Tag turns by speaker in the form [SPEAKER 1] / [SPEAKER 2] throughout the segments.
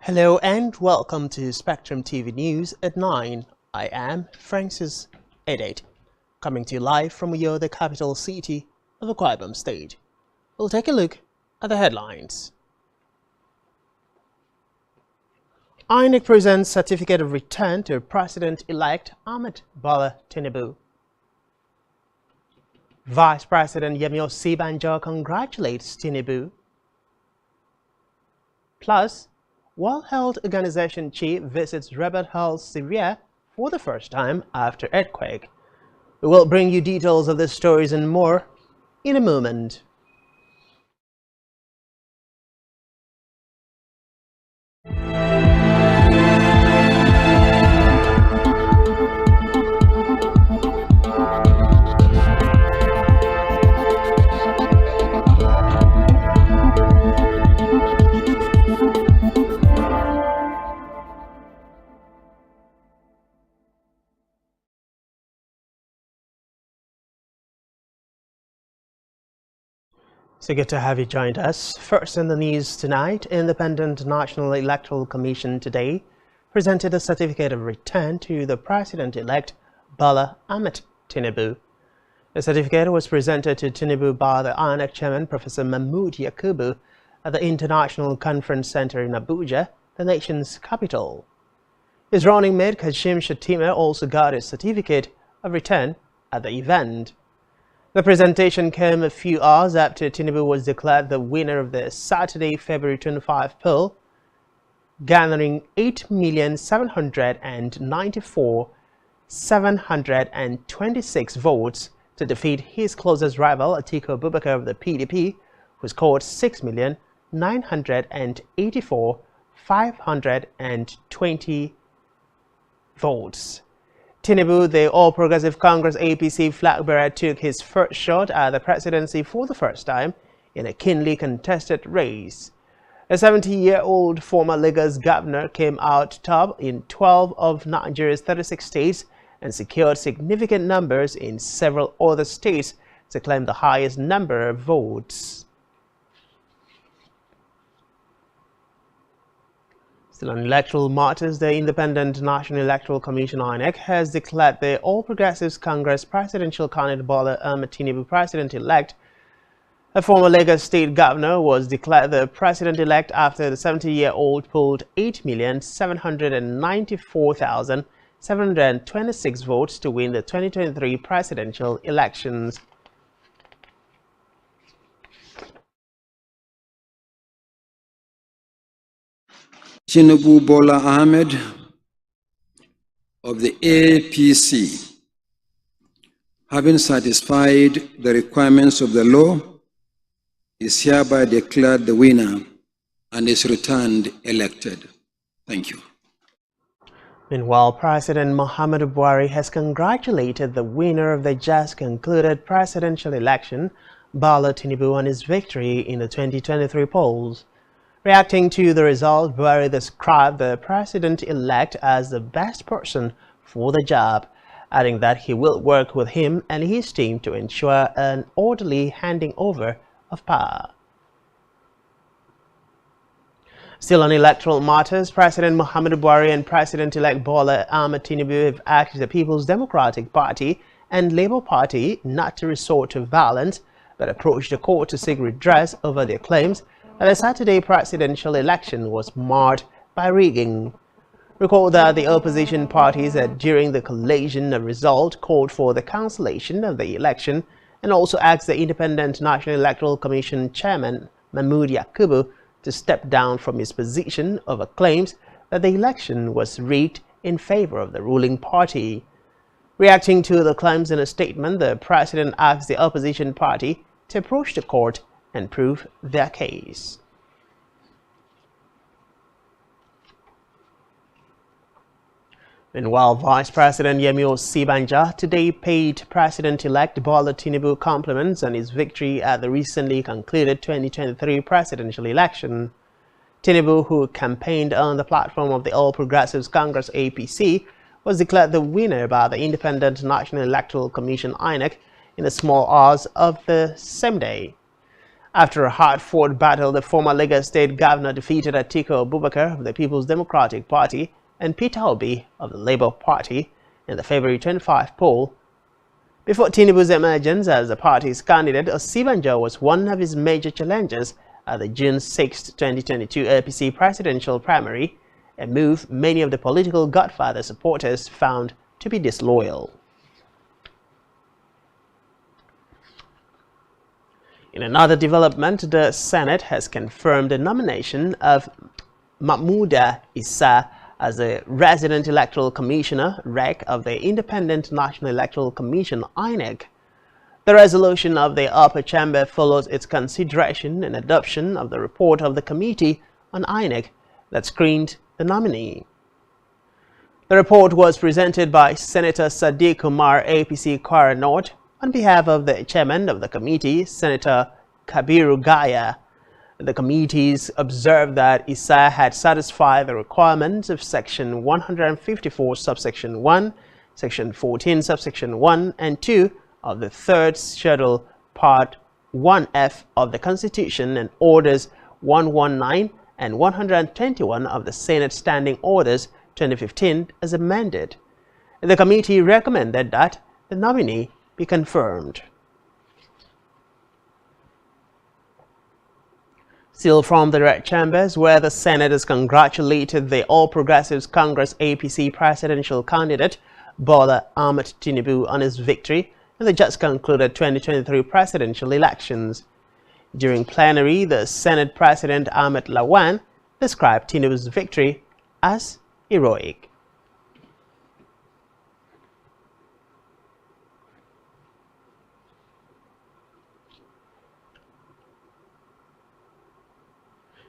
[SPEAKER 1] Hello and welcome to Spectrum TV News at 9. I am Francis Edate, coming to you live from Uyo, the capital city of Akwa Ibom State. We'll take a look at the headlines. INEC presents certificate of return to President-elect Ahmed Bola Tinubu. Vice President Yemi Osinbajo congratulates Tinubu. Plus, World Health Organization chief visits Rebel Health Syria for the first time after earthquake. We will bring you details of the stories and more in a moment. So good to have you joined us. First in the news tonight, Independent National Electoral Commission today presented a certificate of return to the President-elect Bola Ahmed Tinubu. The certificate was presented to Tinubu by the INEC chairman, Professor Mahmood Yakubu, at the International Conference Center in Abuja, the nation's capital. His running mate, Kashim Shettima, also got his certificate of return at the event. The presentation came a few hours after Tinubu was declared the winner of the Saturday, February 25 poll, garnering 8,794,726 votes to defeat his closest rival, Atiku Abubakar of the PDP, who scored 6,984,520 votes. Tinubu, the All Progressive Congress APC flag bearer, took his first shot at the presidency for the first time in a keenly contested race. A 70-year-old former Lagos governor came out top in 12 of Nigeria's 36 states and secured significant numbers in several other states to claim the highest number of votes. Still on electoral matters, the Independent National Electoral Commission INEC has declared the All Progressives Congress presidential candidate Bola Ahmed Tinubu president-elect. A former Lagos state governor was declared the president-elect after the 70-year-old polled 8,794,726 votes to win the 2023 presidential elections.
[SPEAKER 2] Tinubu Bola Ahmed of the APC, having satisfied the requirements of the law, is hereby declared the winner and is returned elected. Thank you.
[SPEAKER 1] Meanwhile, President Muhammadu Buhari has congratulated the winner of the just concluded presidential election, Bola Tinubu, on his victory in the 2023 polls. Reacting to the result, Buhari described the president-elect as the best person for the job, adding that he will work with him and his team to ensure an orderly handing over of power. Still on electoral matters, President Muhammadu Buhari and President-elect Bola Ahmed Tinubu have asked the People's Democratic Party and Labour Party not to resort to violence, but approach the court to seek redress over their claims that the Saturday presidential election was marred by rigging. Recall that the opposition parties had, during the collation of result, called for the cancellation of the election and also asked the Independent National Electoral Commission chairman Mahmood Yakubu to step down from his position over claims that the election was rigged in favor of the ruling party. Reacting to the claims in a statement, the president asked the opposition party to approach the court and prove their case. Meanwhile, Vice President Yemi Osinbajo today paid President-elect Bola Tinubu compliments on his victory at the recently concluded 2023 presidential election. Tinubu, who campaigned on the platform of the All Progressives Congress APC, was declared the winner by the Independent National Electoral Commission INEC in the small hours of the same day. After a hard-fought battle, the former Lagos State Governor defeated Atiku Abubakar of the People's Democratic Party and Peter Obi of the Labour Party in the February 25 poll. Before Tinubu's emergence as the party's candidate, Osibanjo was one of his major challengers at the June 6, 2022 APC presidential primary, a move many of the political godfather supporters found to be disloyal. In another development, the Senate has confirmed the nomination of Mahmouda Issa as the Resident Electoral Commissioner (REC) of the Independent National Electoral Commission (INEC). The resolution of the upper chamber follows its consideration and adoption of the report of the committee on INEC that screened the nominee. The report was presented by Senator Sadiq Umar, APC Kwara North, on behalf of the chairman of the committee, Senator Kabiru Gaya. The committees observed that Issa had satisfied the requirements of Section 154, subsection 1, Section 14, subsection 1 and 2 of the Third Schedule, Part 1F of the Constitution and Orders 119 and 121 of the Senate Standing Orders 2015 as amended. The committee recommended that the nominee be confirmed. Still from the red chambers, where the Senate has congratulated the All Progressives Congress APC presidential candidate Bola Ahmed Tinubu on his victory in the just concluded 2023 presidential elections. During plenary, the Senate President Ahmed Lawan described Tinubu's victory as heroic.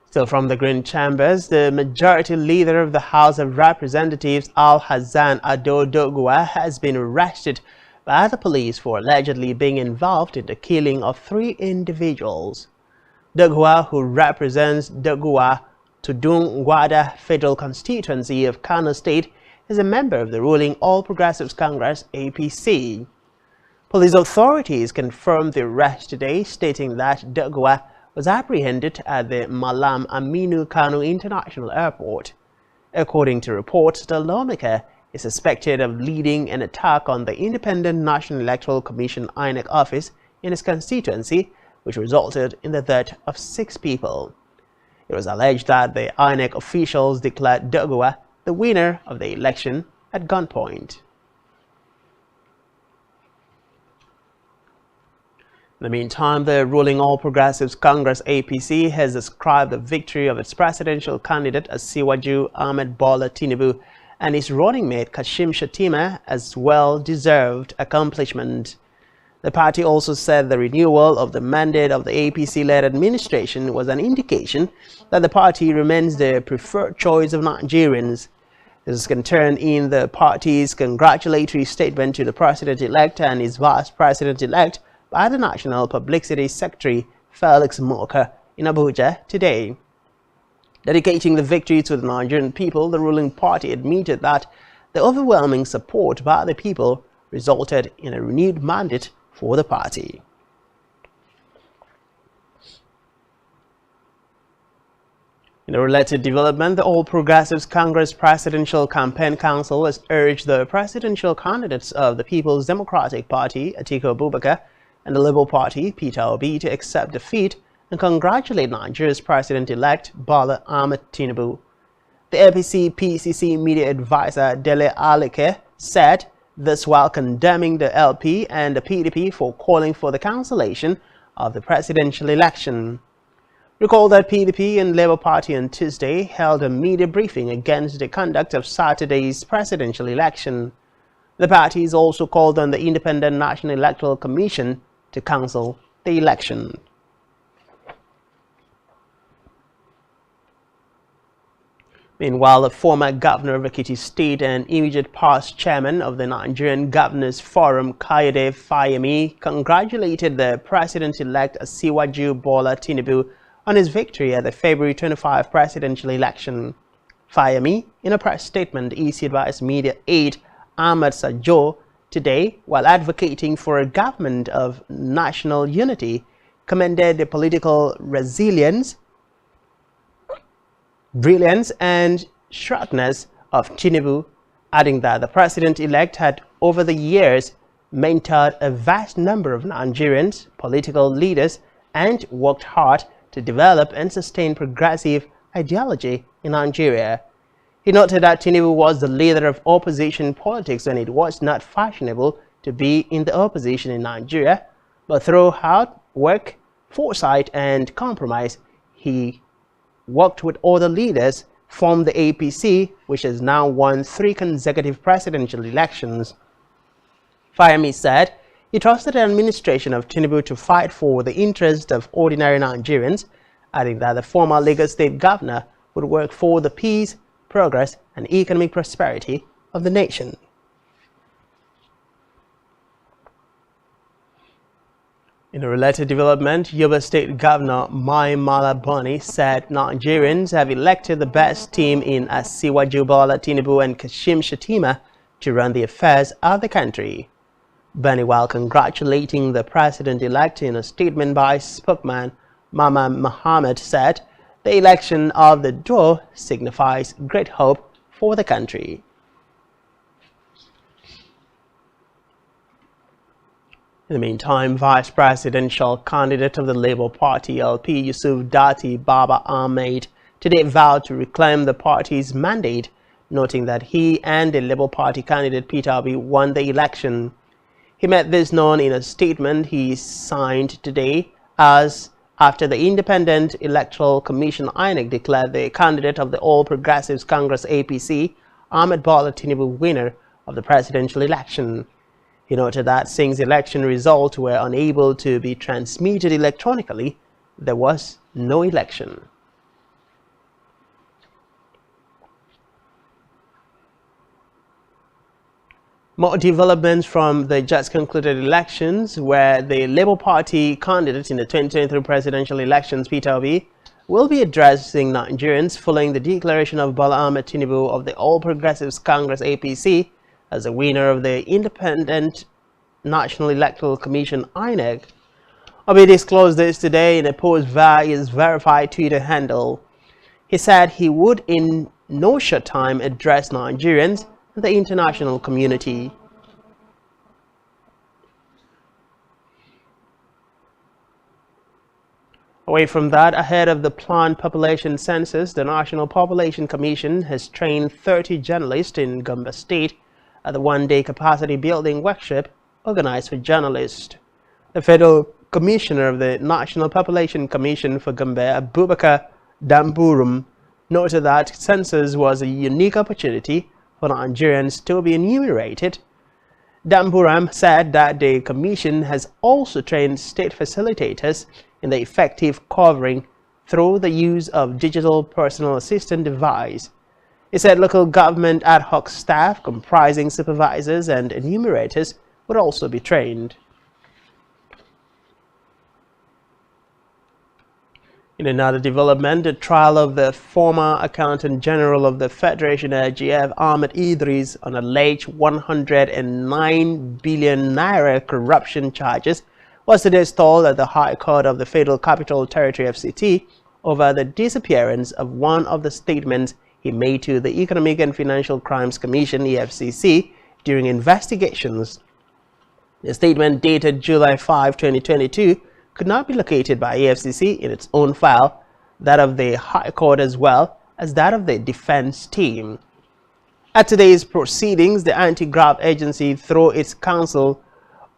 [SPEAKER 1] Still from the Green Chambers, the majority leader of the House of Representatives, Al-Hassan Ado Doguwa, has been arrested by the police for allegedly being involved in the killing of 3 individuals. Doguwa, who represents Doguwa Tudun Gwada Federal Constituency of Kano State, is a member of the ruling All Progressives Congress APC. Police authorities confirmed the arrest today, stating that Doguwa was apprehended at the Malam Aminu Kano International Airport. According to reports, the lawmaker is suspected of leading an attack on the Independent National Electoral Commission INEC office in his constituency, which resulted in the death of 6 people. It was alleged that the INEC officials declared Doguwa the winner of the election at gunpoint. In the meantime, the ruling All Progressives Congress APC has ascribed the victory of its presidential candidate Asiwaju Ahmed Bola Tinubu and his running mate Kashim Shettima as well-deserved accomplishment. The party also said the renewal of the mandate of the APC-led administration was an indication that the party remains the preferred choice of Nigerians. This is contained in the party's congratulatory statement to the president-elect and his vice president-elect by the National Publicity Secretary Felix Moka in Abuja today. Dedicating the victory to the Nigerian people, the ruling party admitted that the overwhelming support by the people resulted in a renewed mandate for the party. In a related development, the All Progressives Congress Presidential Campaign Council has urged the presidential candidates of the People's Democratic Party, Atiku Abubakar, and the Labour Party, Peter Obi, to accept defeat and congratulate Nigeria's President-elect Bola Ahmed Tinubu. The APC-PCC media advisor Dele Alike said this while condemning the LP and the PDP for calling for the cancellation of the presidential election. Recall that PDP and Labour Party on Tuesday held a media briefing against the conduct of Saturday's presidential election. The parties also called on the Independent National Electoral Commission to cancel the election. Meanwhile, the former governor of Ekiti State and immediate past chairman of the Nigerian Governors Forum, Kayode Fayemi, congratulated the president-elect Asiwaju Bola Tinubu on his victory at the February 25 presidential election. Fayemi, in a press statement issued by his media aide Ahmed Sajo today, while advocating for a government of national unity, commended the political resilience, brilliance, and shrewdness of Tinubu, adding that the president-elect had over the years mentored a vast number of Nigerians, political leaders, and worked hard to develop and sustain progressive ideology in Nigeria. He noted that Tinubu was the leader of opposition politics when it was not fashionable to be in the opposition in Nigeria, but through hard work, foresight, and compromise, he worked with other leaders, formed the APC, which has now won 3 consecutive presidential elections. Fayemi said he trusted the administration of Tinubu to fight for the interests of ordinary Nigerians, adding that the former Lagos State governor would work for the peace, progress, and economic prosperity of the nation. In a related development, Yobe State Governor Mai Mala Buni said Nigerians have elected the best team in Asiwaju Bola Tinubu and Kashim Shettima to run the affairs of the country. Buni, while congratulating the president-elect in a statement by spokesman Mama Mohammed, said the election of the duo signifies great hope for the country. In the meantime, Vice Presidential candidate of the Labour Party LP Yusuf Dati Baba Ahmed today vowed to reclaim the party's mandate, noting that he and the Labour Party candidate Peter Obi won the election. He made this known in a statement he signed today as after the Independent Electoral Commission INEC declared the candidate of the All Progressives Congress APC, Ahmed Bola Tinubu, winner of the presidential election. He noted that since election results were unable to be transmitted electronically, there was no election. More developments from the just concluded elections, where the Labour Party candidate in the 2023 presidential elections, Peter Obi, will be addressing Nigerians following the declaration of Bola Ahmed Tinubu of the All Progressives Congress APC as the winner of the Independent National Electoral Commission INEC. Obi disclosed this today in a post via his verified Twitter handle. He said he would in no short time address Nigerians and the international community. Away from that, ahead of the planned population census, the National Population Commission has trained 30 journalists in Gombe State at the one-day capacity building workshop organized for journalists. The Federal Commissioner of the National Population Commission for Gombe, Abubakar Damburum, noted that census was a unique opportunity for Nigerians to be enumerated. Damburam said that the Commission has also trained state facilitators in the effective covering through the use of digital personal assistant device. He said local government ad hoc staff comprising supervisors and enumerators would also be trained. In another development, the trial of the former Accountant General of the Federation AGF, Ahmed Idris, on alleged 109 billion naira corruption charges was today stalled at the High Court of the Federal Capital Territory FCT over the disappearance of one of the statements he made to the Economic and Financial Crimes Commission (EFCC) during investigations. The statement dated July 5, 2022 could not be located by EFCC in its own file, that of the High Court as well as that of the defense team. At today's proceedings, the anti-graft agency, through its counsel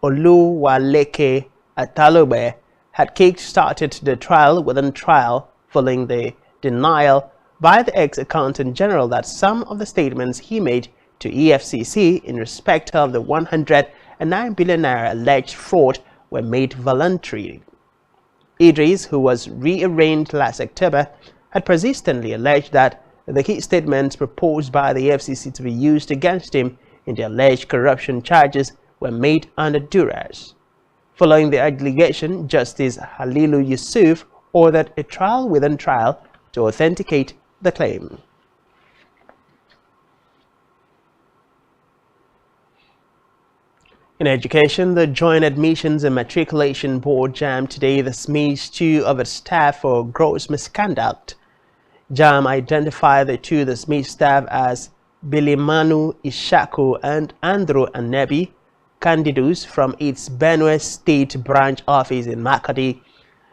[SPEAKER 1] Oluwaleke Atalobe, had kick-started the trial within trial following the denial by the ex-accountant general that some of the statements he made to EFCC in respect of the 109 billion naira alleged fraud were made voluntary. Idris, who was rearranged last October, had persistently alleged that the key statements proposed by the FCC to be used against him in the alleged corruption charges were made under duress. Following the allegation, Justice Halilu Yusuf ordered a trial within trial to authenticate the claim. In education, the Joint Admissions and Matriculation Board JAM today dismissed 2 of its staff for gross misconduct. JAM identified the 2 dismissed staff as Bilimanu Ishaku and Andrew Anebi, candidates from its Benue State branch office in Makati.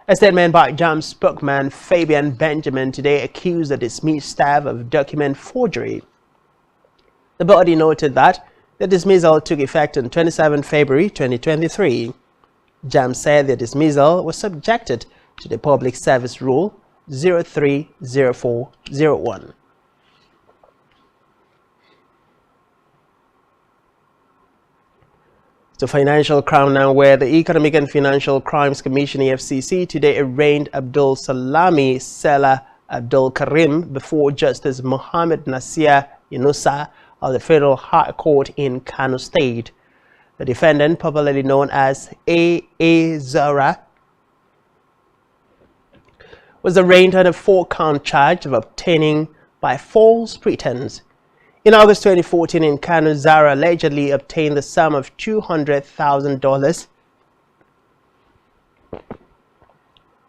[SPEAKER 1] A statement by JAM spokesman Fabian Benjamin today accused the dismissed staff of document forgery. The body noted that the dismissal took effect on 27 February 2023. JAM said the dismissal was subjected to the Public Service Rule 030401. To financial crime now, where the Economic and Financial Crimes Commission EFCC today arraigned Abdul Salami Sela Abdul Karim before Justice Mohammed Nasir Yunusa of the Federal High Court in Kano State. The defendant, popularly known as A.A. Zara, was arraigned on a 4-count charge of obtaining by false pretense. In August 2014 in Kano, Zara allegedly obtained the sum of $200,000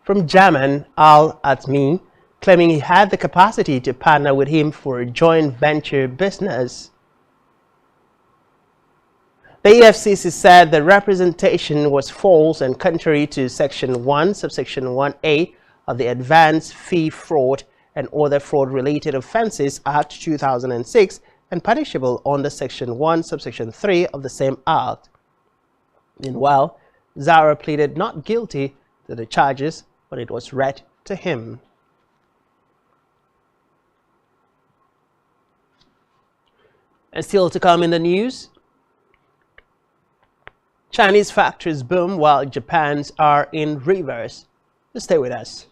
[SPEAKER 1] from Jaman Al-Atmi, claiming he had the capacity to partner with him for a joint venture business. The EFCC said the representation was false and contrary to Section 1, subsection 1A of the Advanced Fee Fraud and Other Fraud-Related Offences Act 2006 and punishable under Section 1, subsection 3 of the same Act. Meanwhile, Zara pleaded not guilty to the charges when it was read to him. And still to come in the news, Chinese factories boom while Japan's are in reverse. Stay with us.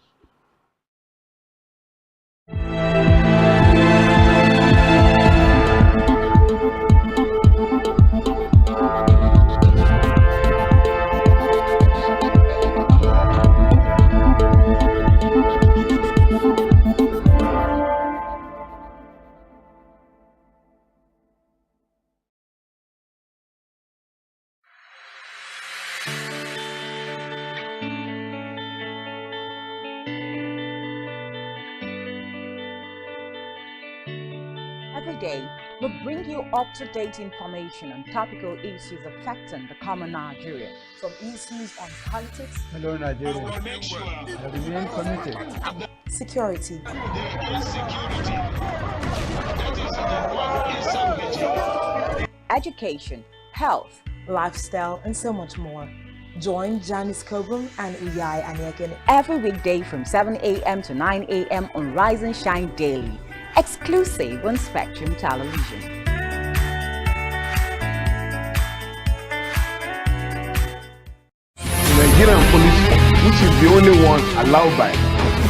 [SPEAKER 3] Every day, we bring you up-to-date information on topical issues affecting the common Nigerian. From issues on politics,
[SPEAKER 4] hello Nigeria, I remain committed.
[SPEAKER 3] Security, education, health, lifestyle, and so much more. Join Janice Kobum and Uyai Anyeken every weekday from 7 a.m. to 9 a.m. on Rise and Shine Daily, exclusive on Spectrum Television.
[SPEAKER 5] The Nigerian police, which is the only one allowed by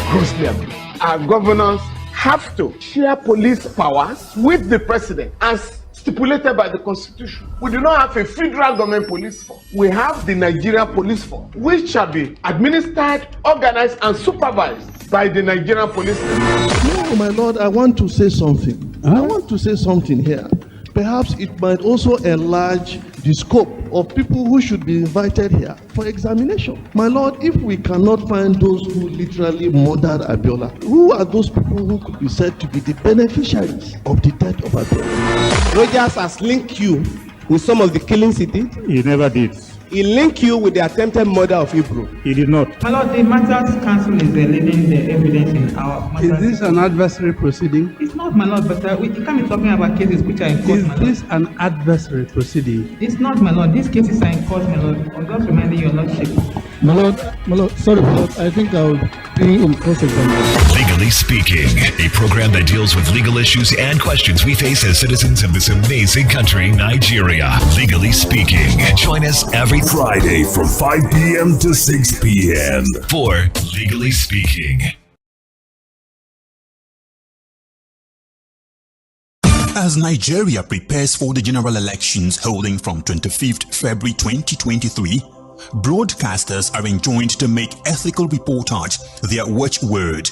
[SPEAKER 5] grossly abuse. Our governors have to share police powers with the president as stipulated by the constitution. We do not have a federal government police force. We have the Nigerian police force, which shall be administered, organized, and supervised by the Nigerian police force.
[SPEAKER 6] No, my lord, I want to say something. I want to say something here. Perhaps it might also enlarge the scope of people who should be invited here for examination. My lord, if we cannot find those who literally murdered Abiola, who are those people who could be said to be the beneficiaries of the death of Abiola?
[SPEAKER 7] Rogers has linked you with some of the killings he did.
[SPEAKER 4] He never did.
[SPEAKER 7] He linked you with the attempted murder of Hebrew.
[SPEAKER 4] He did not.
[SPEAKER 8] My lord, the Matters Council is leading the evidence in our matters.
[SPEAKER 9] Is this an adversary proceeding?
[SPEAKER 8] It's not, my lord, but we can't be talking about cases which are in court,
[SPEAKER 9] Is
[SPEAKER 8] my lord.
[SPEAKER 9] this an adversary proceeding?
[SPEAKER 8] It's not, my lord. These cases are in court, my lord. I'm just reminding your lordship.
[SPEAKER 9] My lord, sorry, my lord, I think I'll be in cross-examination.
[SPEAKER 10] Legally Speaking, a program that deals with legal issues and questions we face as citizens of this amazing country, Nigeria. Legally Speaking. Join us every
[SPEAKER 11] Friday from 5 p.m. to 6 p.m.
[SPEAKER 10] for Legally Speaking.
[SPEAKER 12] As Nigeria prepares for the general elections holding from 25th February 2023, broadcasters are enjoined to make ethical reportage their watchword.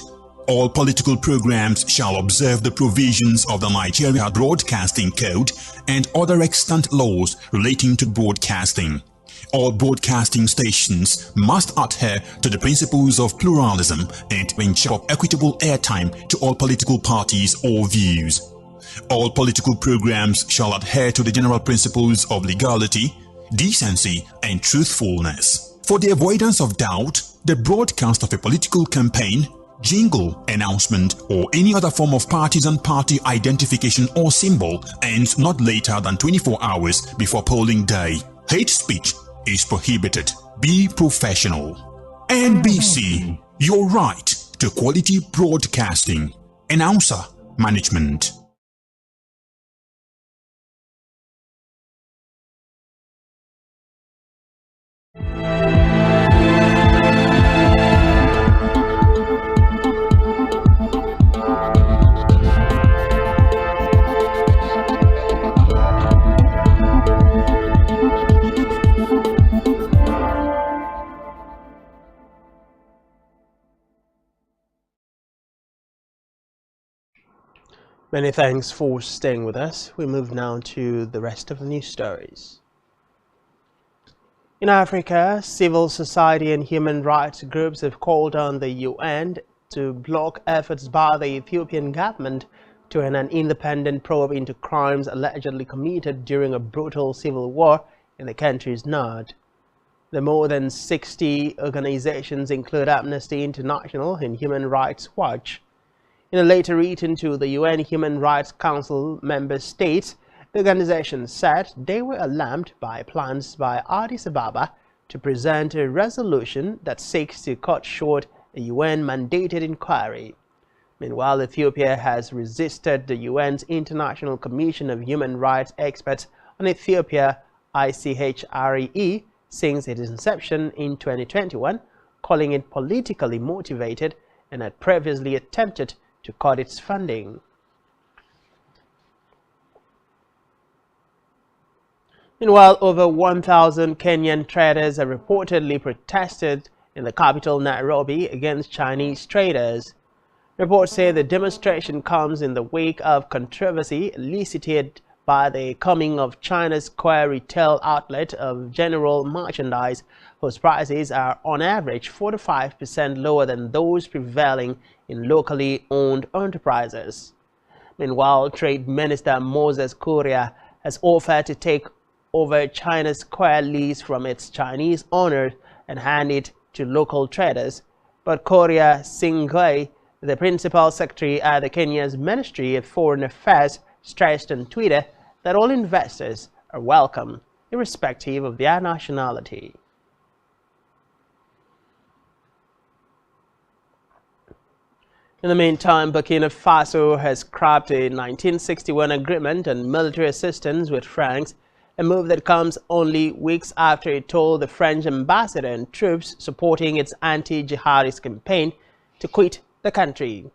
[SPEAKER 12] All political programs shall observe the provisions of the Nigeria Broadcasting Code and other extant laws relating to broadcasting. All broadcasting stations must adhere to the principles of pluralism and ensure equitable airtime to all political parties or views. All political programs shall adhere to the general principles of legality, decency, and truthfulness. For the avoidance of doubt, the broadcast of a political campaign, jingle, announcement, or any other form of partisan party identification or symbol ends not later than 24 hours before polling day. Hate speech is prohibited. Be professional. NBC, your right to quality broadcasting. Announcer Management.
[SPEAKER 1] Many thanks for staying with us. We move now to the rest of the news stories. In Africa, civil society and human rights groups have called on the UN to block efforts by the Ethiopian government to run an independent probe into crimes allegedly committed during a brutal civil war in the country's north. The more than 60 organizations include Amnesty International and Human Rights Watch. In a letter written to the UN Human Rights Council member states, the organization said they were alarmed by plans by Addis Ababa to present a resolution that seeks to cut short a UN-mandated inquiry. Meanwhile, Ethiopia has resisted the UN's International Commission of Human Rights Experts on Ethiopia, ICHRE, since its inception in 2021, calling it politically motivated and had previously attempted to cut its funding. Meanwhile, over 1,000 Kenyan traders have reportedly protested in the capital Nairobi against Chinese traders. Reports say the demonstration comes in the wake of controversy elicited by the coming of China's Square retail outlet of general merchandise, whose prices are on average 45% lower than those prevailing in locally owned enterprises. Meanwhile, Trade Minister Moses Kuria has offered to take over China's Square lease from its Chinese owners and hand it to local traders. But Kuria Singwei, the principal secretary at the Kenya's Ministry of Foreign Affairs, stressed on Twitter that all investors are welcome, irrespective of their nationality. In the meantime, Burkina Faso has scrapped a 1961 agreement on military assistance with France, a move that comes only weeks after it told the French ambassador and troops supporting its anti-jihadist campaign to quit the country.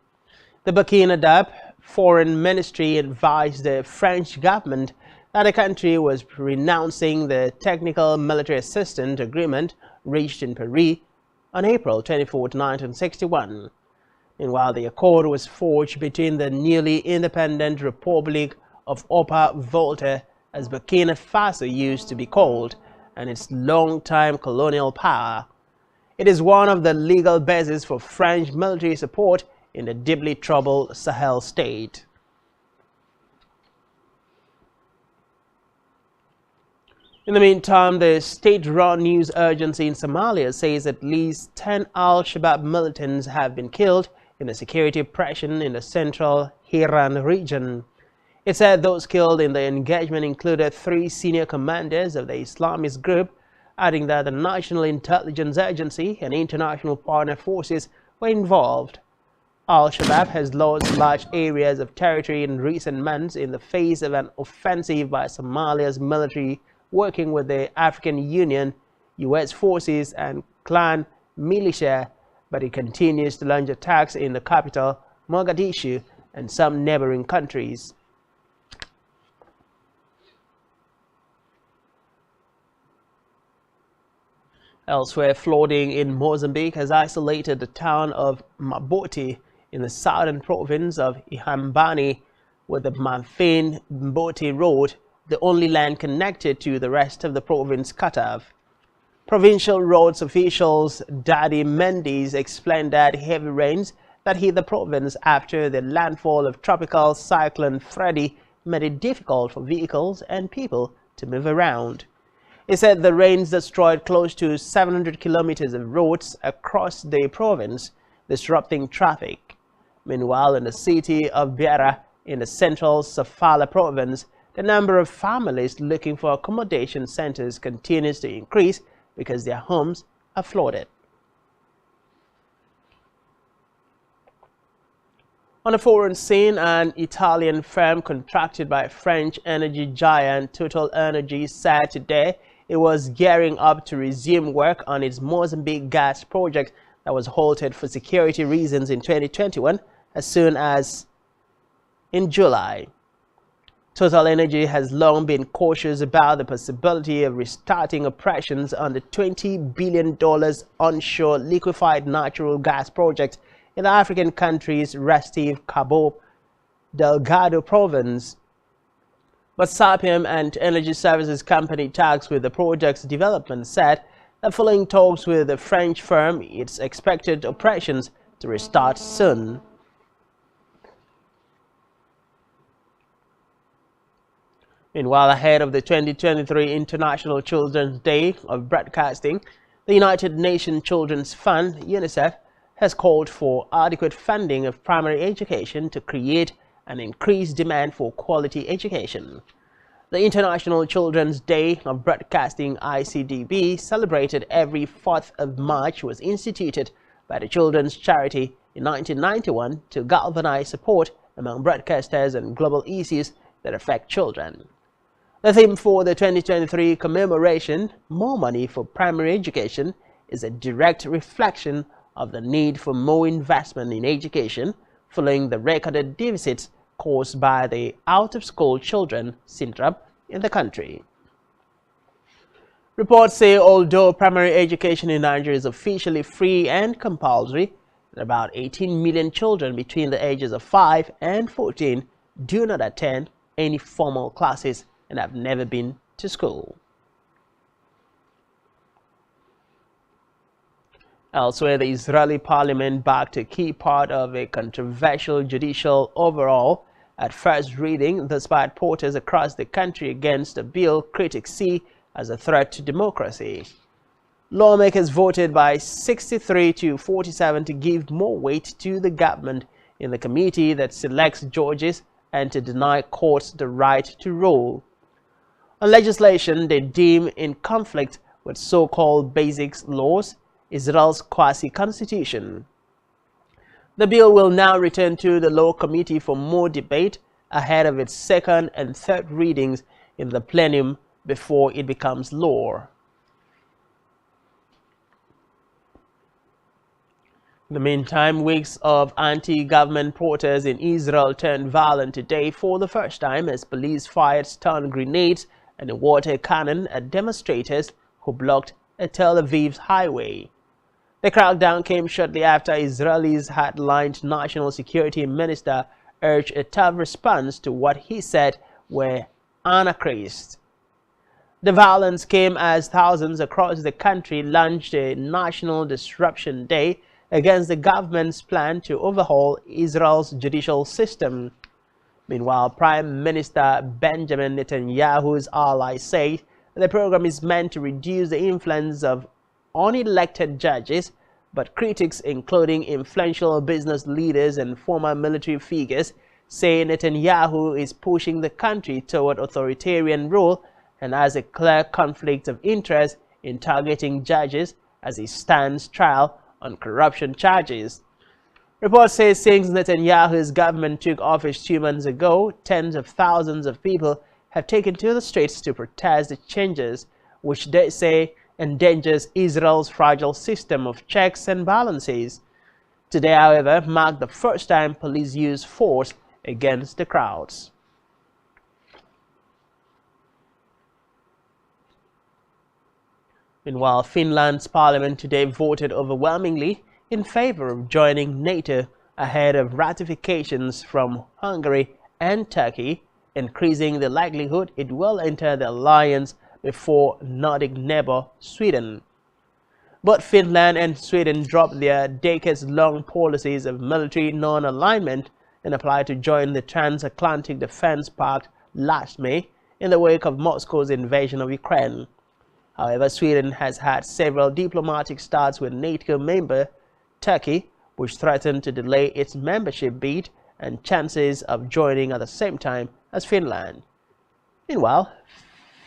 [SPEAKER 1] The Burkina Faso Foreign Ministry advised the French government that the country was renouncing the technical military assistance agreement reached in Paris on April 24, 1961. Meanwhile, the accord was forged between the newly independent Republic of Upper Volta, as Burkina Faso used to be called, and its long-time colonial power. It is one of the legal bases for French military support in the deeply troubled Sahel state. In the meantime, the state-run news agency in Somalia says at least 10 Al-Shabaab militants have been killed in a security operation in the central Hiran region. It said those killed in the engagement included 3 senior commanders of the Islamist group, adding that the National Intelligence Agency and international partner forces were involved. Al-Shabaab has lost large areas of territory in recent months in the face of an offensive by Somalia's military working with the African Union, U.S. forces and clan militia, but it continues to launch attacks in the capital, Mogadishu, and some neighboring countries. Elsewhere, flooding in Mozambique has isolated the town of Maboti in the southern province of Ihambani, with the Mafin-Mboti Road, the only land connected to the rest of the province, cut off. Provincial roads officials Daddy Mendes explained that heavy rains that hit the province after the landfall of tropical cyclone Freddy made it difficult for vehicles and people to move around. He said the rains destroyed close to 700 kilometers of roads across the province, disrupting traffic. Meanwhile, in the city of Beira, in the central Sofala province, the number of families looking for accommodation centers continues to increase because their homes are flooded. On a foreign scene, an Italian firm contracted by French energy giant Total Energy said today it was gearing up to resume work on its Mozambique gas project that was halted for security reasons in 2021 as soon as in July. Total Energy has long been cautious about the possibility of restarting operations on the $20 billion onshore liquefied natural gas project in the African country's restive Cabo Delgado province. But Sapiam and Energy Services Company tasked with the project's development said that following talks with the French firm, it's expected operations to restart soon. Meanwhile, ahead of the 2023 International Children's Day of Broadcasting, the United Nations Children's Fund, UNICEF, has called for adequate funding of primary education to create an increased demand for quality education. The International Children's Day of Broadcasting, ICDB, celebrated every 4th of March, was instituted by the Children's Charity in 1991 to galvanize support among broadcasters on global issues that affect children. The theme for the 2023 commemoration, More Money for Primary Education, is a direct reflection of the need for more investment in education following the recorded deficits caused by the out-of-school children syndrome in the country. Reports say although primary education in Nigeria is officially free and compulsory, about 18 million children between the ages of 5 and 14 do not attend any formal classes and have never been to school. Elsewhere, the Israeli parliament backed a key part of a controversial judicial overhaul at first reading, despite protests across the country against a bill critics see as a threat to democracy. Lawmakers voted by 63 to 47 to give more weight to the government in the committee that selects judges and to deny courts the right to rule on legislation they deem in conflict with so-called basic laws, Israel's quasi-constitution. The bill will now return to the Law Committee for more debate ahead of its second and third readings in the plenum before it becomes law. In the meantime, weeks of anti-government protests in Israel turned violent today for the first time as police fired stun grenades and a water cannon at demonstrators who blocked a Tel Aviv's highway. The crackdown came shortly after Israelis headlined National Security Minister urged a tough response to what he said were anarchists. The violence came as thousands across the country launched a National Disruption Day against the government's plan to overhaul Israel's judicial system. Meanwhile, Prime Minister Benjamin Netanyahu's allies say the program is meant to reduce the influence of unelected judges, but critics, including influential business leaders and former military figures, say Netanyahu is pushing the country toward authoritarian rule and has a clear conflict of interest in targeting judges as he stands trial on corruption charges. Reports say since Netanyahu's government took office 2 months ago, tens of thousands of people have taken to the streets to protest the changes, which they say endangers Israel's fragile system of checks and balances. Today, however, marked the first time police used force against the crowds. Meanwhile, Finland's parliament today voted overwhelmingly in favor of joining NATO ahead of ratifications from Hungary and Turkey, increasing the likelihood it will enter the alliance before Nordic neighbor Sweden. Both Finland and Sweden dropped their decades-long policies of military non-alignment and applied to join the Transatlantic Defense Pact last May in the wake of Moscow's invasion of Ukraine. However, Sweden has had several diplomatic starts with NATO member Turkey, which threatened to delay its membership bid and chances of joining at the same time as Finland. Meanwhile,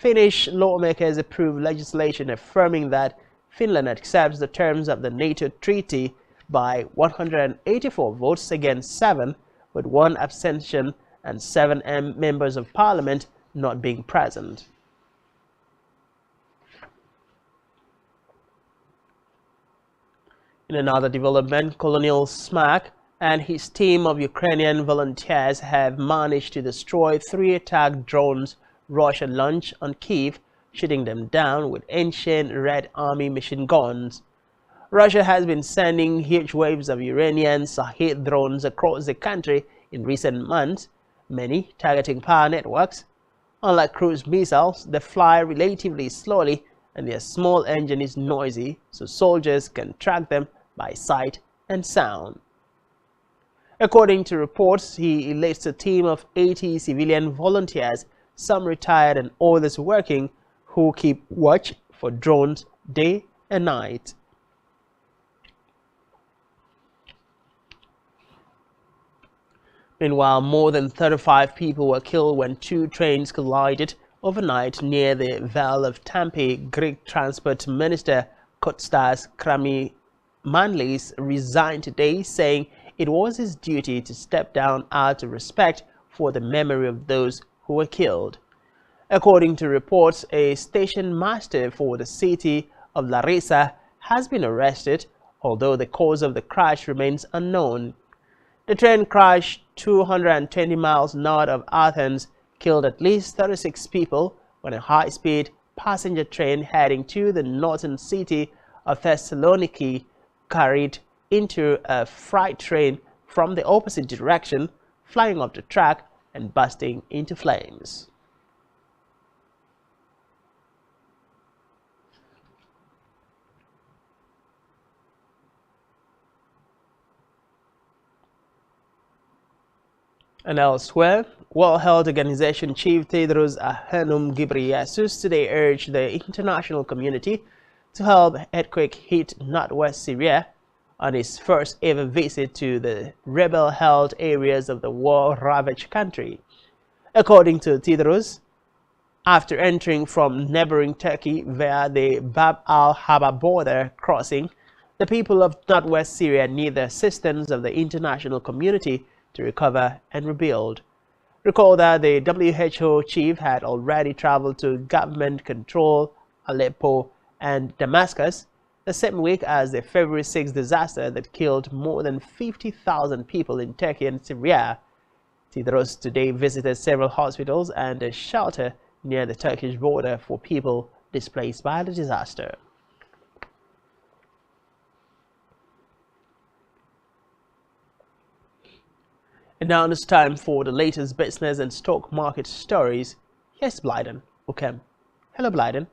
[SPEAKER 1] Finnish lawmakers approved legislation affirming that Finland accepts the terms of the NATO treaty by 184 votes against 7, with 1 abstention and 7 members of parliament not being present. In another development, Colonel Smak and his team of Ukrainian volunteers have managed to destroy 3 attack drones Russia launched on Kyiv, shooting them down with ancient Red Army machine guns. Russia has been sending huge waves of Iranian Shahed drones across the country in recent months, many targeting power networks. Unlike cruise missiles, they fly relatively slowly and their small engine is noisy, so soldiers can track them by sight and sound. According to reports, he enlists a team of 80 civilian volunteers, some retired and others working, who keep watch for drones day and night. Meanwhile, more than 35 people were killed when 2 trains collided overnight near the Vale of Tampa. Greek Transport Minister Kostas Karamanlis resigned today, saying it was his duty to step down out of respect for the memory of those who were killed. According to reports, a station master for the city of Larissa has been arrested, although the cause of the crash remains unknown. The train crashed 220 miles north of Athens, killed at least 36 people when a high-speed passenger train heading to the northern city of Thessaloniki carried into a freight train from the opposite direction, flying off the track and bursting into flames. And elsewhere, World Health Organization Chief Tedros Adhanom Ghebreyesus today urged the international community to help earthquake-hit northwest Syria on his first ever visit to the rebel-held areas of the war-ravaged country. According to Tedros, after entering from neighboring Turkey via the Bab al-Haba border crossing, the people of northwest Syria need the assistance of the international community to recover and rebuild. Recall that the WHO chief had already traveled to government-controlled Aleppo and Damascus the same week as the February 6 disaster that killed more than 50,000 people in Turkey and Syria. Tedros today visited several hospitals and a shelter near the Turkish border for people displaced by the disaster. And now it's time for the latest business and stock market stories. Here's Blyden. Okay. Hello, Blyden.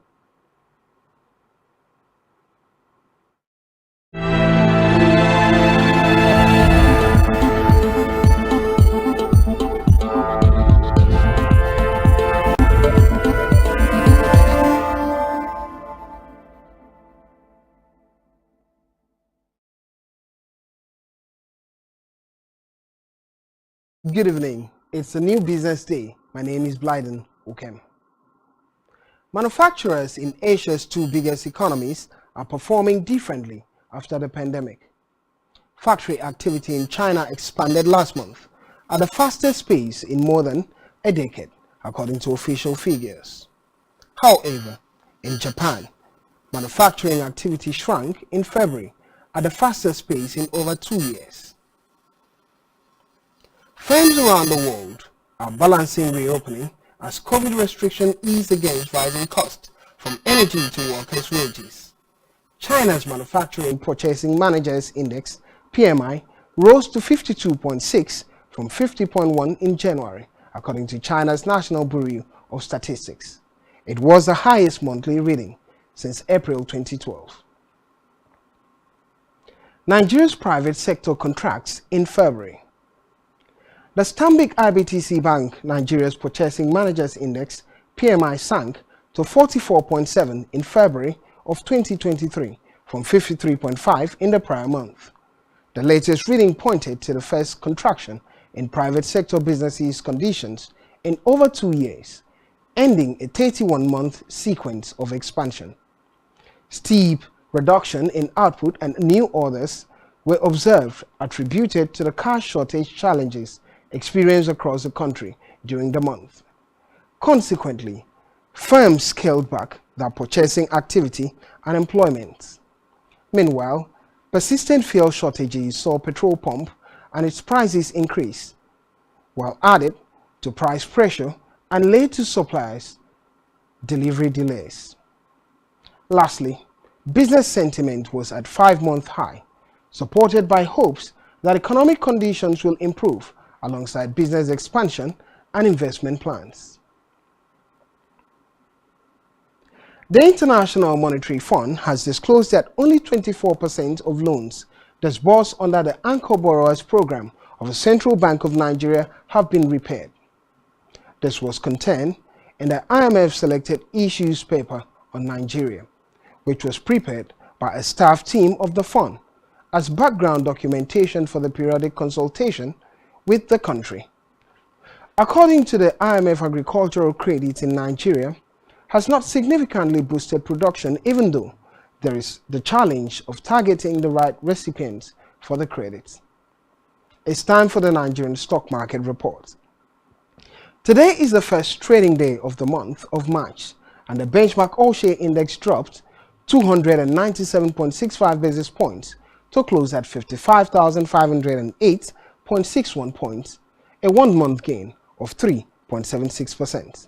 [SPEAKER 13] Good evening. It's a new business day. My name is Blyden Ukem. Manufacturers in Asia's 2 biggest economies are performing differently after the pandemic. Factory activity in China expanded last month at the fastest pace in more than a decade, according to official figures. However, in Japan, manufacturing activity shrank in February at the fastest pace in over 2 years. Firms around the world are balancing reopening as COVID restrictions ease against rising costs from energy to workers' wages. China's Manufacturing Purchasing Managers Index, PMI, rose to 52.6 from 50.1 in January, according to China's National Bureau of Statistics. It was the highest monthly reading since April 2012. Nigeria's private sector contracts in February. The Stanbic IBTC Bank Nigeria's Purchasing Managers Index PMI sank to 44.7 in February of 2023 from 53.5 in the prior month. The latest reading pointed to the first contraction in private sector businesses' conditions in over 2 years, ending a 31-month sequence of expansion. Steep reduction in output and new orders were observed, attributed to the cash shortage challenges experienced across the country during the month. Consequently, firms scaled back their purchasing activity and employment. Meanwhile, persistent fuel shortages saw petrol pump and its prices increase, while added to price pressure and led to suppliers' delivery delays. Lastly, business sentiment was at 5-month high, supported by hopes that economic conditions will improve alongside business expansion and investment plans. The International Monetary Fund has disclosed that only 24% of loans disbursed under the Anchor Borrowers Program of the Central Bank of Nigeria have been repaid. This was contained in the IMF selected issues paper on Nigeria, which was prepared by a staff team of the fund as background documentation for the periodic consultation with the country. According to the IMF, agricultural credit in Nigeria has not significantly boosted production, even though there is the challenge of targeting the right recipients for the credits. It's time for the Nigerian stock market report. Today is the first trading day of the month of March, and the benchmark all-share index dropped 297.65 basis points to close at 55,508.61 points, a one-month gain of 3.76%.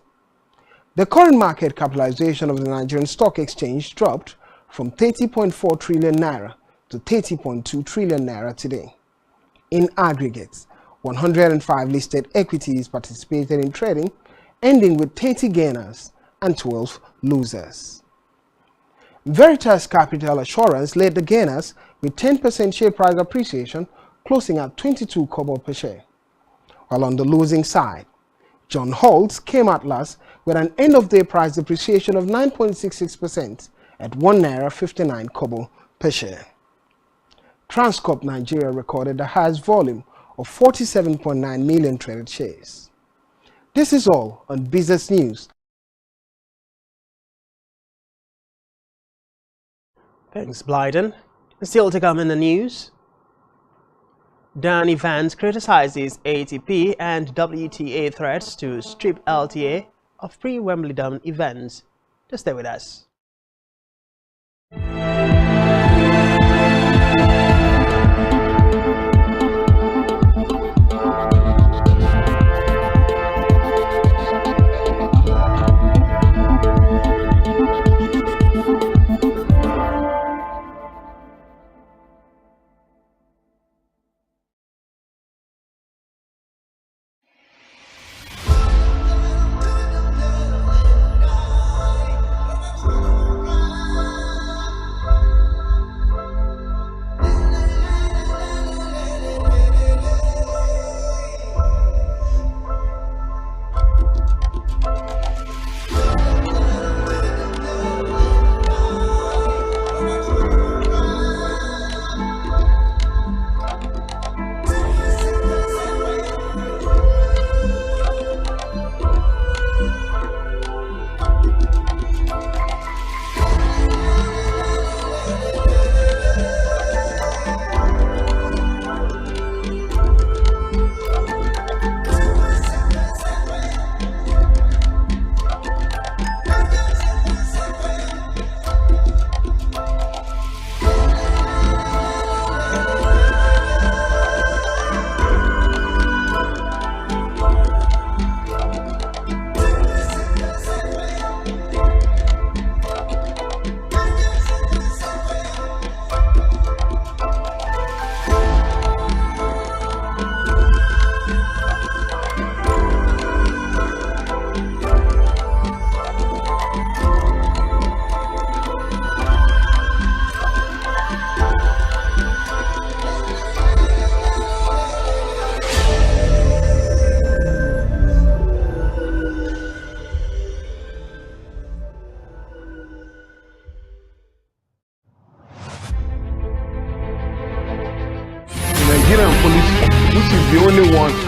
[SPEAKER 13] The current market capitalization of the Nigerian Stock Exchange dropped from 30.4 trillion naira to 30.2 trillion naira today. In aggregate, 105 listed equities participated in trading, ending with 30 gainers and 12 losers. Veritas Capital Assurance led the gainers with 10% share price appreciation, closing at 22 kobo per share. While on the losing side, John Holtz came out last with an end-of-day price depreciation of 9.66% at 1 naira 59 kobo per share. Transcorp Nigeria recorded the highest volume of 47.9 million traded shares. This is all on business news.
[SPEAKER 1] Thanks, Blyden. Still to come in the news. Danny Vance criticizes ATP and WTA threats to strip LTA of pre-Wimbledon events. Just stay with us.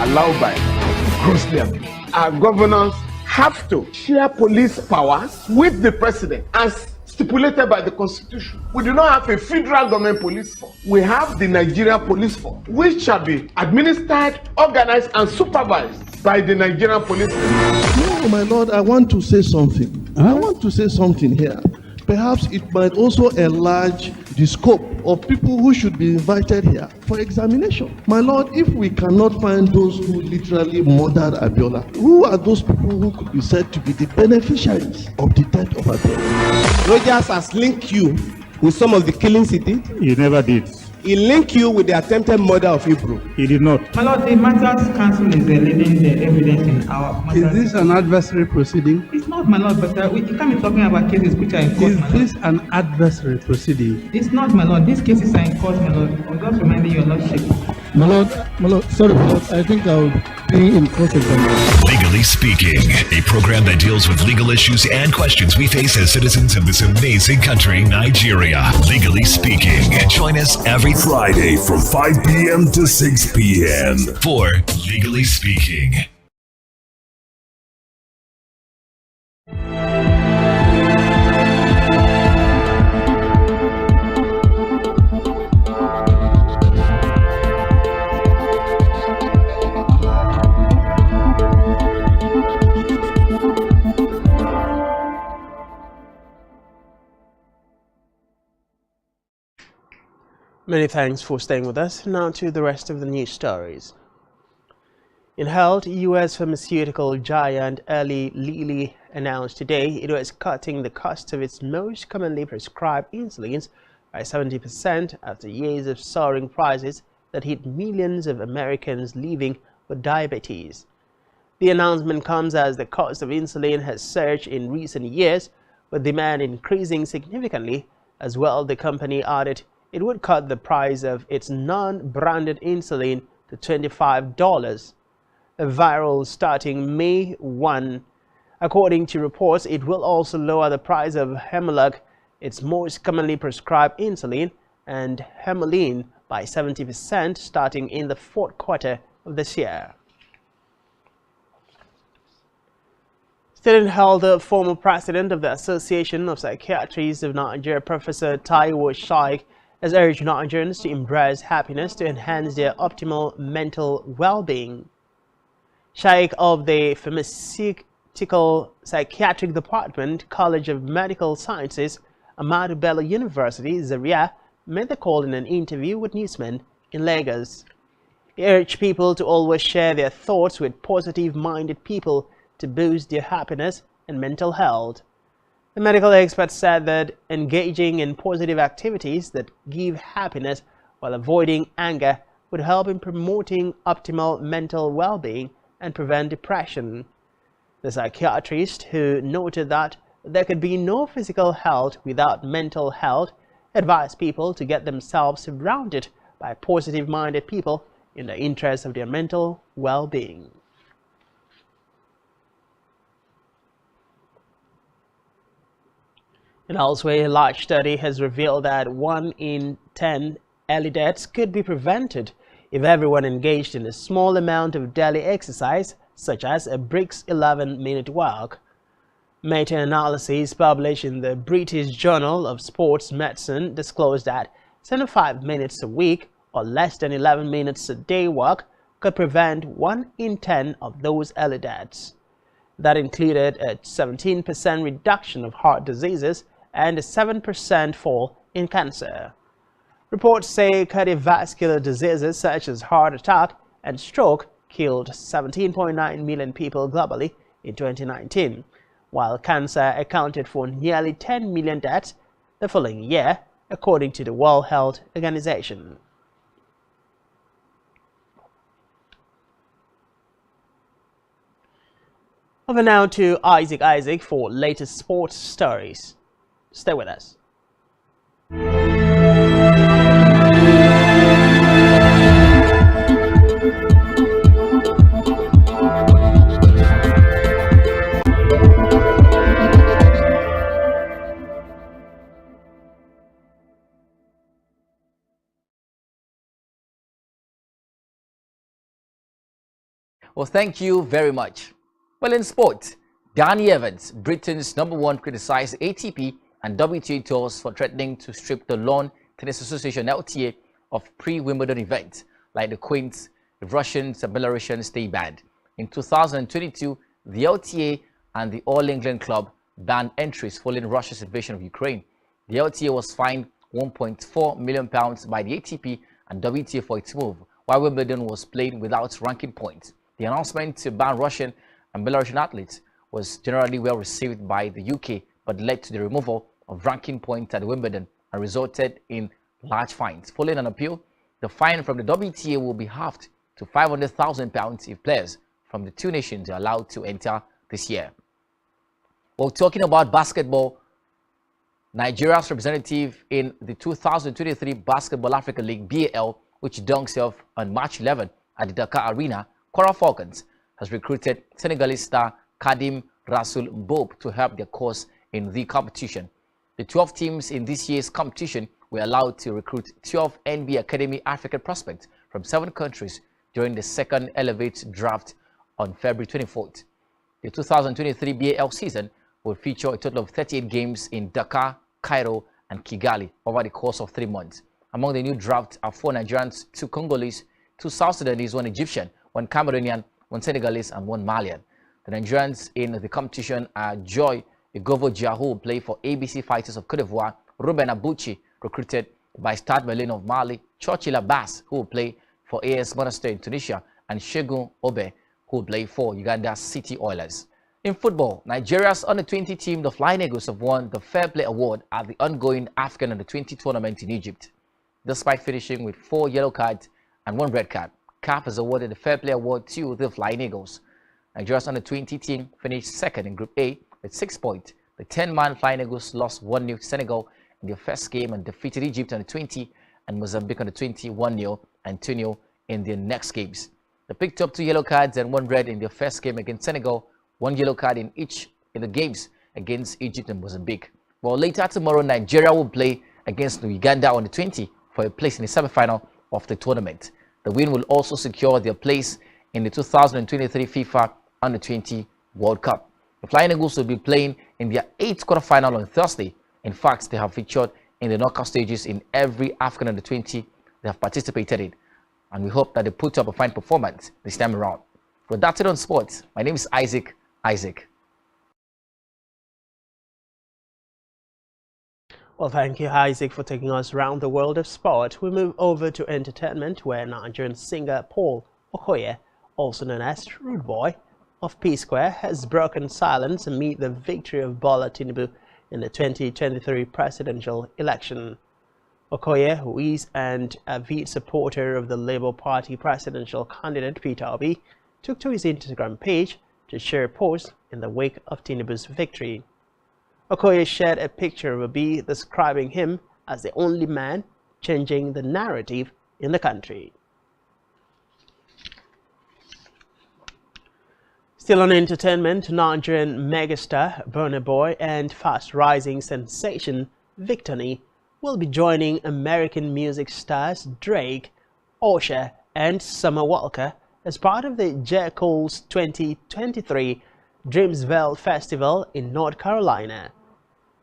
[SPEAKER 5] allowed by gross level. Our governors have to share police powers with the president as stipulated by the constitution. We do not have a federal government police force. We have the Nigerian police force, which shall be administered, organized, and supervised by the Nigerian police force.
[SPEAKER 6] No, my lord, I want to say something. I want to say something here. Perhaps it might also enlarge the scope of people who should be invited here for examination. My lord, if we cannot find those who literally murdered Abiola, who are those people who could be said to be the beneficiaries of the death of Abiola?
[SPEAKER 7] Rogers has linked you with some of the killings he did.
[SPEAKER 4] He never did.
[SPEAKER 7] He linked you with the attempted murder of Hebrew.
[SPEAKER 4] He did not.
[SPEAKER 8] My lord, the matters council is leading the evidence in our matters.
[SPEAKER 9] Is this an adversary proceeding?
[SPEAKER 8] It's not, my lord, but you can't be talking about cases which are in court,
[SPEAKER 9] Is
[SPEAKER 8] my lord.
[SPEAKER 9] this an adversary proceeding?
[SPEAKER 8] It's not, my lord. These cases are in court, my lord. I'm just reminding your lordship.
[SPEAKER 9] My lord, sorry, my lord, I think I'll be in cross-examination.
[SPEAKER 10] Legally Speaking, a program that deals with legal issues and questions we face as citizens of this amazing country, Nigeria. Legally Speaking. Join us every
[SPEAKER 11] Friday from 5 p.m. to 6 p.m.
[SPEAKER 10] for Legally Speaking.
[SPEAKER 1] Many thanks for staying with us. Now to the rest of the news stories. In health, U.S. pharmaceutical giant Eli Lilly announced today it was cutting the cost of its most commonly prescribed insulins by 70% after years of soaring prices that hit millions of Americans living with diabetes. The announcement comes as the cost of insulin has surged in recent years, with demand increasing significantly. As well, the company added it would cut the price of its non-branded insulin to $25, a viral starting May 1. According to reports, it will also lower the price of Humalog, its most commonly prescribed insulin, and Humulin by 70% starting in the fourth quarter of this year. Still in health, the former president of the Association of Psychiatrists of Nigeria, Professor Taiwo Shaik, has urged Nigerians to embrace happiness to enhance their optimal mental well-being. Shaik of the Pharmaceutical Psychiatric Department, College of Medical Sciences, Ahmadu Bello University, Zaria, made the call in an interview with newsmen in Lagos. He urged people to always share their thoughts with positive-minded people to boost their happiness and mental health. The medical expert said that engaging in positive activities that give happiness while avoiding anger would help in promoting optimal mental well-being and prevent depression. The psychiatrist, who noted that there could be no physical health without mental health, advised people to get themselves surrounded by positive-minded people in the interest of their mental well-being. And elsewhere, a large study has revealed that 1 in 10 early deaths could be prevented if everyone engaged in a small amount of daily exercise, such as a brisk 11-minute walk. Meta-analyses published in the British Journal of Sports Medicine disclosed that 75 minutes a week, or less than 11 minutes a day walk, could prevent 1 in 10 of those early deaths. That included a 17% reduction of heart diseases and a 7% fall in cancer. Reports say cardiovascular diseases such as heart attack and stroke killed 17.9 million people globally in 2019, while cancer accounted for nearly 10 million deaths the following year, according to the World Health Organization. Over now to Isaac for latest sports stories. Stay with us.
[SPEAKER 14] Well, thank you very much. Well, in sport, Danny Evans, Britain's #1, criticized ATP and WTA tours for threatening to strip the Lawn Tennis Association (LTA) of pre-Wimbledon events like the Queens, the Russians and Belarusians stay banned. In 2022, the LTA and the All England Club banned entries following Russia's invasion of Ukraine. The LTA was fined £1.4 million by the ATP and WTA for its move, while Wimbledon was played without ranking points. The announcement to ban Russian and Belarusian athletes was generally well received by the UK, but led to the removal of ranking points at Wimbledon and resulted in large fines. Following an appeal, the fine from the WTA will be halved to £500,000 if players from the two nations are allowed to enter this year. Well, talking about basketball, Nigeria's representative in the 2023 Basketball Africa League (BAL), which dunks off on March 11 at the Dakar Arena, Coral Falcons, has recruited Senegalese star Kadim Rasoul Mboub to help their cause in the competition. The 12 teams in this year's competition were allowed to recruit 12 NBA Academy African prospects from 7 countries during the second Elevate draft on February 24th. The 2023 BAL season will feature a total of 38 games in Dakar, Cairo, and Kigali over the course of 3 months. Among the new draft are 4 Nigerians, 2 Congolese, 2 South Sudanese, 1 Egyptian, 1 Cameroonian, 1 Senegalese, and 1 Malian. The Nigerians in the competition are Joy Igovo-Dia, who will play for ABC Fighters of Cote d'Ivoire, Ruben Abuchi, recruited by Stade Malien of Mali, Churchill Abbas, who will play for AS Monastir in Tunisia, and Shegun Obe, who will play for Uganda City Oilers. In football, Nigeria's under-20 team, the Flying Eagles, have won the Fair Play Award at the ongoing African Under-20 tournament in Egypt. Despite finishing with 4 yellow cards and 1 red card, CAF has awarded the Fair Play Award to the Flying Eagles. Nigeria's under-20 team finished second in Group A with 6 points. The 10-man Flying Eagles lost 1-0 to Senegal in their first game and defeated Egypt under-20 and Mozambique under-20 1-0 and 2-0 in their next games. They picked up 2 yellow cards and 1 red in their first game against Senegal, 1 yellow card in each in the games against Egypt and Mozambique. Well, later tomorrow, Nigeria will play against Uganda under-20 for a place in the semi-final of the tournament. The win will also secure their place in the 2023 FIFA Under-20 World Cup. The Flying Eagles will be playing in their 8th quarterfinal on Thursday. In fact, they have featured in the knockout stages in every African Under-20 they have participated in. And we hope that they put up a fine performance this time around. Well, that's it on sports. My name is Isaac.
[SPEAKER 1] Well, thank you, Isaac, for taking us around the world of sport. We move over to entertainment, where Nigerian singer Paul Okoye, also known as Rude Boy of P-Square, has broken silence amid the victory of Bola Tinubu in the 2023 presidential election. Okoye, who is an avid supporter of the Labour Party presidential candidate Peter Obi, took to his Instagram page to share a post in the wake of Tinubu's victory. Okoye shared a picture of Obi describing him as the only man changing the narrative in the country. Still on entertainment, Nigerian megastar Burna Boy and fast-rising sensation Victony will be joining American music stars Drake, Usher, and Summer Walker as part of the J. Cole's 2023 Dreamsville Festival in North Carolina.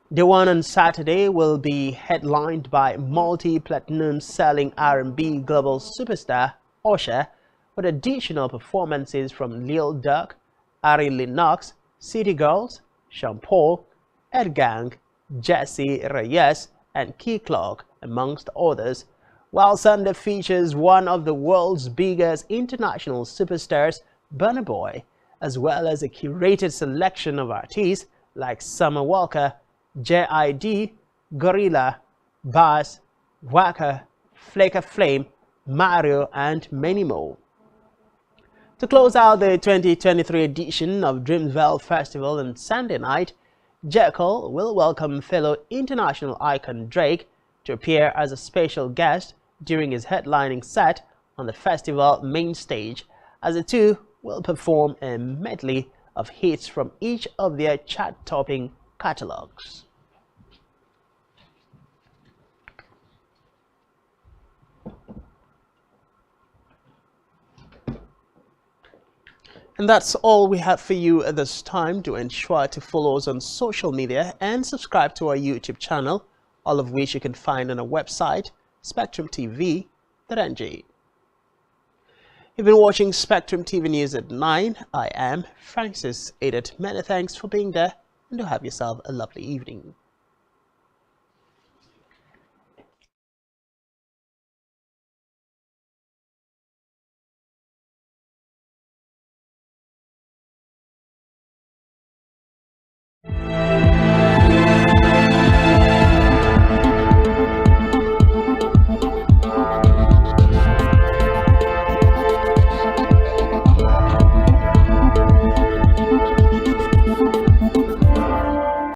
[SPEAKER 1] The one on Saturday will be headlined by multi-platinum selling R&B global superstar Usher, with additional performances from Lil Durk, Ari Lennox, City Girls, Sean Paul, Ed Gang, Jesse Reyes, and Key Clark, amongst others, while Sunday features one of the world's biggest international superstars, Burna Boy, as well as a curated selection of artists like Summer Walker, J.I.D., Gorilla, Bass, Waka, Flaker Flame, Mario, and many more. To close out the 2023 edition of Dreamsville Festival on Sunday night, J. Cole will welcome fellow international icon Drake to appear as a special guest during his headlining set on the festival main stage, as the two will perform a medley of hits from each of their chart-topping catalogs. And that's all we have for you at this time. Do ensure to follow us on social media and subscribe to our YouTube channel, all of which you can find on our website, spectrumtv.ng. You've been watching Spectrum TV News at 9. I am Francis Adet. Many thanks for being there, and do have yourself a lovely evening.